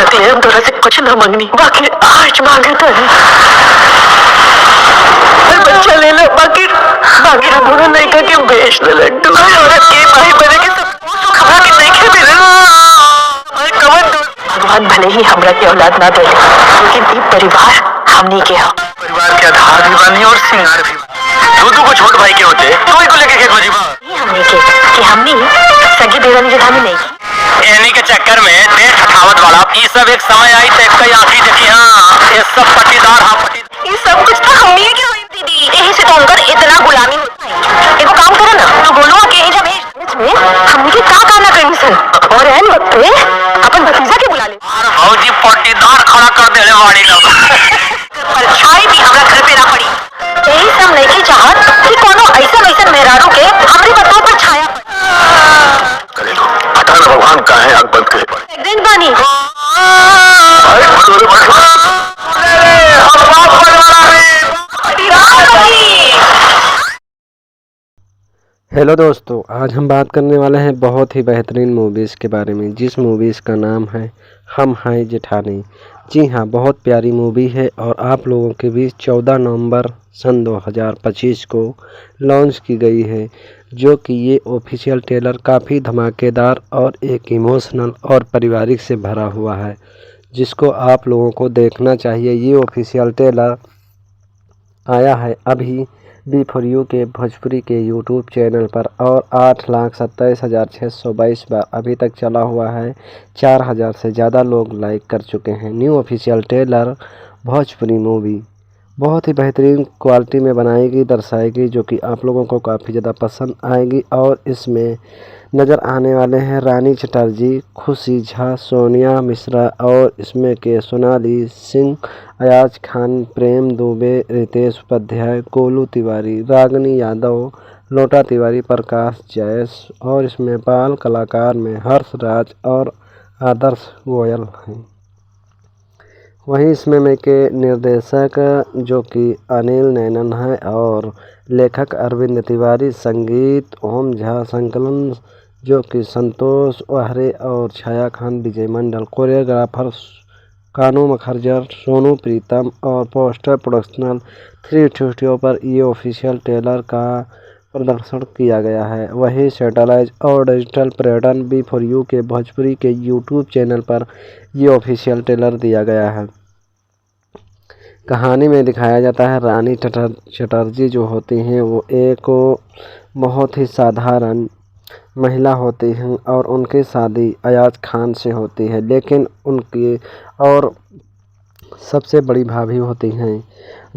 तकले हम तोरा से कुछ न मांगनी, बाकी आज मांगता है। बच्चा ले लो, बाकी दोनों नहीं का के बेच दे लड्डू। औरत के माही बने के सब खबरा के नहीं खे मिले। भगवान भले ही हमरा के औलाद ना दे, लेकिन ये परिवार हमनी के हो। परिवार के आधार भी बनी और सिंगार भी। दूधू को छोट भाई के होते, कोई को लेके खेत में जीवा। ये हमनी के कि हमनी सगी देवरानी जेठानी नहीं की। एनी के चक्कर में देर ठठावत वाला ये सब एक समय आई तो एक आखिरी देखी। हाँ ये सब पटीदार, हाँ पटी, ये सब कुछ तो हमनी के होई दीदी। यही से तो उनकर इतना गुलामी होता है। एको काम करो ना, तो बोलो कि ये जब में हमनी के का ना करनी सन, और एन वक्त पे अपन भतीजा के बुला ले। अरे भौजी पटीदार खड़ा कर देले वाली लोग। परछाई भी हमरा घर पे ना पड़ी। यही सब नहीं की चाहत कि कोनो ऐसा मेहरारू के हमरी बतों पर छाया पड़े। हटा ना भगवान का है, आग बंद करे पड़े। दिन बानी अरे बड़ोरे बड़ोरे हम बाप बनवाना है। हेलो दोस्तों, आज हम बात करने वाले हैं बहुत ही बेहतरीन मूवीज़ के बारे में, जिस मूवीज़ का नाम है हम हैं जेठानी। जी हाँ, बहुत प्यारी मूवी है और आप लोगों के बीच 14 नवंबर सन 2025 को लॉन्च की गई है, जो कि ये ऑफिशियल ट्रेलर काफ़ी धमाकेदार और एक इमोशनल और पारिवारिक से भरा हुआ है, जिसको आप लोगों को देखना चाहिए। ये ऑफिशियल ट्रेलर आया है अभी B4U के भोजपुरी के यूट्यूब चैनल पर और 8,27,622 बार अभी तक चला हुआ है। 4,000 से ज़्यादा लोग लाइक कर चुके हैं। New official trailer Bhojpuri movie बहुत ही बेहतरीन क्वालिटी में बनाएगी, दर्शाएगी, जो कि आप लोगों को काफ़ी ज़्यादा पसंद आएगी। और इसमें नज़र आने वाले हैं रानी चटर्जी, खुशी झा, सोनिया मिश्रा और इसमें के सोनाली सिंह, अयाज खान, प्रेम दुबे, रितेश उपाध्याय, गोलू तिवारी, रागिनी यादव, लोटा तिवारी, प्रकाश जैस और इसमें बाल कलाकार में हर्ष राज और आदर्श गोयल हैं। वहीं इसमें के निर्देशक जो कि अनिल नैनन है और लेखक अरविंद तिवारी, संगीत ओम झा, संकलन जो कि संतोष वाहरे और छाया खान, विजय मंडल, कोरियोग्राफर कानू मखर्जर, सोनू प्रीतम और पोस्टर प्रोडक्शनल 3 स्टूडियो पर ये ऑफिशियल ट्रेलर का प्रदर्शन किया गया है। वहीं सैटेलाइट और डिजिटल पर्यटन B4U के भोजपुरी के यूट्यूब चैनल पर ये ऑफिशियल ट्रेलर दिया गया है। कहानी में दिखाया जाता है रानी चटर्जी जो होती हैं वो एक बहुत ही साधारण महिला होती हैं और उनकी शादी अयाज खान से होती है, लेकिन उनकी और सबसे बड़ी भाभी होती हैं।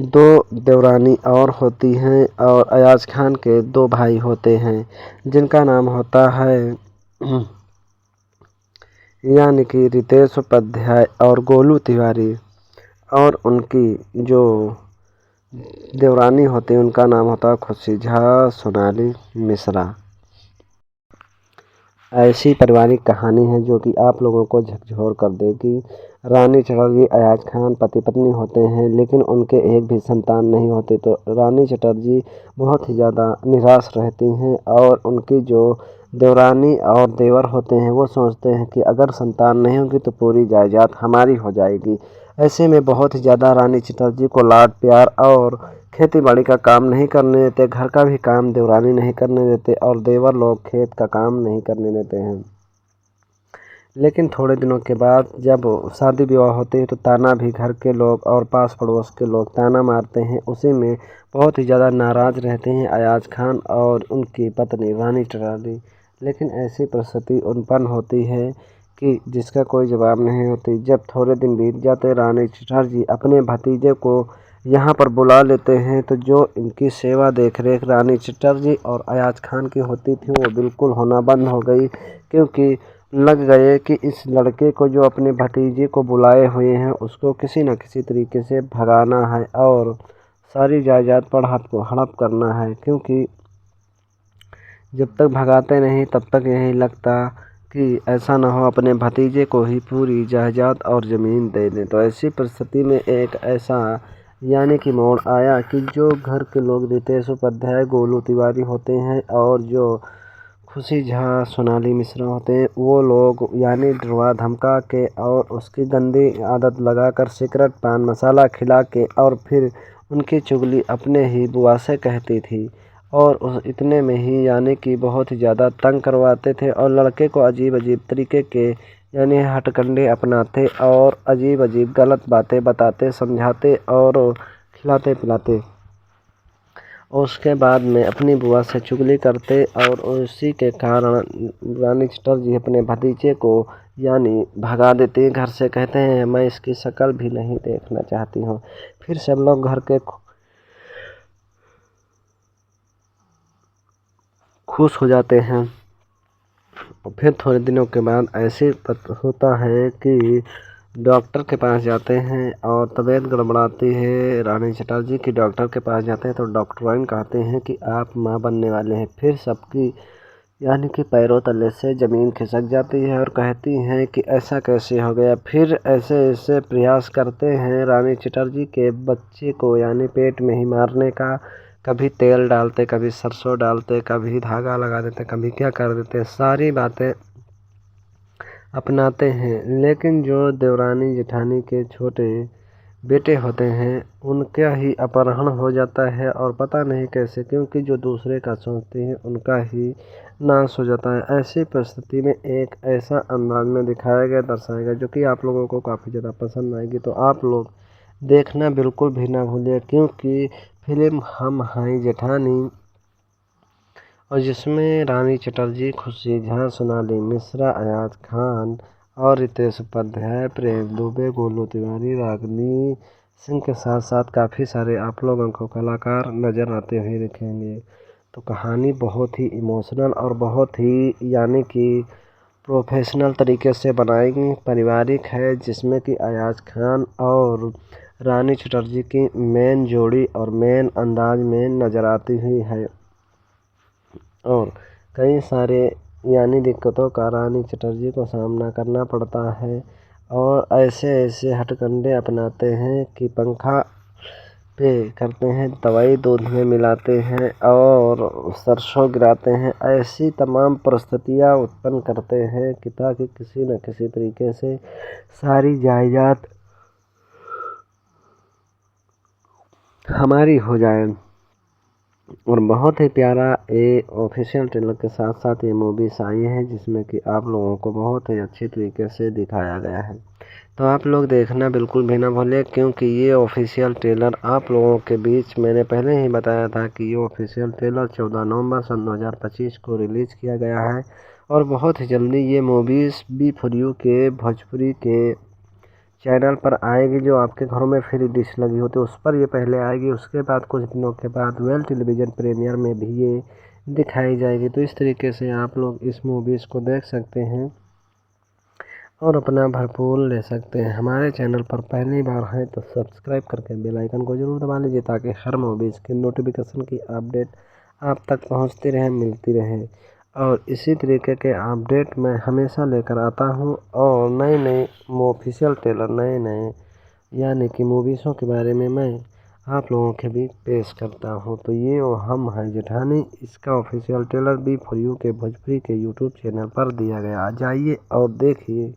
2 देवरानी और होती हैं और अयाज खान के 2 भाई होते हैं, जिनका नाम होता है यानी कि रितेश उपाध्याय और गोलू तिवारी, और उनकी जो देवरानी होती है उनका नाम होता है खुशी झा, सोनाली मिश्रा। ऐसी पारिवारिक कहानी है जो कि आप लोगों को झकझोर कर देगी। रानी चटर्जी अयाज खान पति पत्नी होते हैं, लेकिन उनके एक भी संतान नहीं होते, तो रानी चटर्जी बहुत ही ज़्यादा निराश रहती हैं और उनकी जो देवरानी और देवर होते हैं वो सोचते हैं कि अगर संतान नहीं होगी तो पूरी जायदाद हमारी हो जाएगी। ऐसे में बहुत ही ज़्यादा रानी चटर्जी को लाड प्यार और खेती बाड़ी का काम नहीं करने देते, घर का भी काम देवरानी नहीं करने देते और देवर लोग खेत का काम नहीं करने देते हैं। लेकिन थोड़े दिनों के बाद जब शादी विवाह होती है तो ताना भी घर के लोग और पास पड़ोस के लोग ताना मारते हैं। उसी में बहुत ही ज़्यादा नाराज़ रहते हैं अयाज खान और उनकी पत्नी रानी चटर्जी। लेकिन ऐसी परिस्थिति उत्पन्न होती है कि जिसका कोई जवाब नहीं होती। जब थोड़े दिन बीत जाते रानी चटर्जी अपने भतीजे को यहाँ पर बुला लेते हैं, तो जो इनकी सेवा देख रेख रानी चटर्जी और अयाज खान की होती थी वो बिल्कुल होना बंद हो गई, क्योंकि लग गए कि इस लड़के को जो अपने भतीजे को बुलाए हुए हैं उसको किसी न किसी तरीके से भगाना है और सारी जायदाद पर हड़प करना है, क्योंकि जब तक भगाते नहीं तब तक यही लगता कि ऐसा ना हो अपने भतीजे को ही पूरी जायदाद और ज़मीन दे दें। तो ऐसी परिस्थिति में एक ऐसा यानी कि मोड़ आया कि जो घर के लोग रितेश उपाध्याय, गोलू तिवारी होते हैं और जो खुशी झा, सोनाली मिश्रा होते हैं, वो लोग यानी डरवा धमका के और उसकी गंदी आदत लगाकर सिगरेट पान मसाला खिला के और फिर उनकी चुगली अपने ही बुआ से कहती थी और उस इतने में ही यानी कि बहुत ही ज़्यादा तंग करवाते थे और लड़के को अजीब अजीब तरीके के यानी हथकंडे अपनाते और अजीब अजीब गलत बातें बताते, समझाते और खिलाते पिलाते। उसके बाद में अपनी बुआ से चुगली करते और उसी के कारण रानी चटर्जी अपने भतीजे को यानी भगा देती घर से। कहते हैं मैं इसकी शक्ल भी नहीं देखना चाहती हूँ। फिर सब लोग घर के खुश हो जाते हैं। फिर थोड़े दिनों के बाद ऐसे होता है कि डॉक्टर के पास जाते हैं और तबीयत गड़बड़ाती है रानी चटर्जी की। डॉक्टर के पास जाते हैं तो डॉक्टराइन कहते हैं कि आप माँ बनने वाले हैं। फिर सबकी यानी कि पैरों तले से ज़मीन खिसक जाती है और कहती हैं कि ऐसा कैसे हो गया। फिर ऐसे ऐसे प्रयास करते हैं रानी चटर्जी के बच्चे को यानी पेट में ही मारने का। कभी तेल डालते, कभी सरसों डालते, कभी धागा लगा देते, कभी क्या कर देते, सारी बातें अपनाते हैं। लेकिन जो देवरानी जेठानी के छोटे बेटे होते हैं उनका ही अपहरण हो जाता है और पता नहीं कैसे, क्योंकि जो दूसरे का सोचते हैं उनका ही नाश हो जाता है। ऐसी परिस्थिति में एक ऐसा अंदाज में दिखाया गया, दर्शाया गया जो कि आप लोगों को काफ़ी ज़्यादा पसंद आएगी। तो आप लोग देखना बिल्कुल भी ना भूलिए, क्योंकि फिल्म हम हैं जेठानी और जिसमें रानी चटर्जी, खुशी झा, सोनाली मिश्रा, अयाज खान और रितेश उपाध्याय, प्रेम दुबे, गोलू तिवारी, रागिनी सिंह के साथ साथ काफ़ी सारे आप लोगों को कलाकार नज़र आते हुए दिखेंगे। तो कहानी बहुत ही इमोशनल और बहुत ही यानी कि प्रोफेशनल तरीके से बनाई गई पारिवारिक है, जिसमें कि अयाज खान और रानी चटर्जी की मेन जोड़ी और मेन अंदाज में नज़र आती हुई है और कई सारे यानी दिक्कतों का रानी चटर्जी को सामना करना पड़ता है और ऐसे ऐसे हथकंडे अपनाते हैं कि पंखा पे करते हैं, दवाई दूध में मिलाते हैं और सरसों गिराते हैं। ऐसी तमाम परिस्थितियाँ उत्पन्न करते हैं कि ताकि किसी न किसी तरीके से सारी जायदाद हमारी हो जाए। और बहुत ही प्यारा ये ऑफिशियल ट्रेलर के साथ साथ ये मूवीज आई है, जिसमें कि आप लोगों को बहुत ही अच्छी तरीके से दिखाया गया है। तो आप लोग देखना बिल्कुल भी ना भूलें, क्योंकि ये ऑफिशियल ट्रेलर आप लोगों के बीच मैंने पहले ही बताया था कि ये ऑफिशियल ट्रेलर 14 नवंबर सन 2025 को रिलीज़ किया गया है और बहुत ही जल्दी ये मूवीज़ बी फॉर यू के भोजपुरी के चैनल पर आएगी। जो आपके घरों में फ्री डिश लगी हो तो उस पर ये पहले आएगी, उसके बाद कुछ दिनों के बाद वेल टेलीविज़न प्रीमियर में भी ये दिखाई जाएगी। तो इस तरीके से आप लोग इस मूवीज़ को देख सकते हैं और अपना भरपूर ले सकते हैं। हमारे चैनल पर पहली बार हैं तो सब्सक्राइब करके बेल आइकन को ज़रूर दबा लीजिए, ताकि हर मूवीज़ की नोटिफिकेशन की अपडेट आप तक पहुंचती रहे, मिलती रहे। और इसी तरीके के अपडेट मैं हमेशा लेकर आता हूं और नए नए ऑफिशियल ट्रेलर, नए नए यानी कि मूवीज़ों के बारे में मैं आप लोगों के बीच पेश करता हूं। तो ये वो हम हैं जेठानी, इसका official trailer B for U के भोजपुरी के यूट्यूब चैनल पर दिया गया। जाइए और देखिए।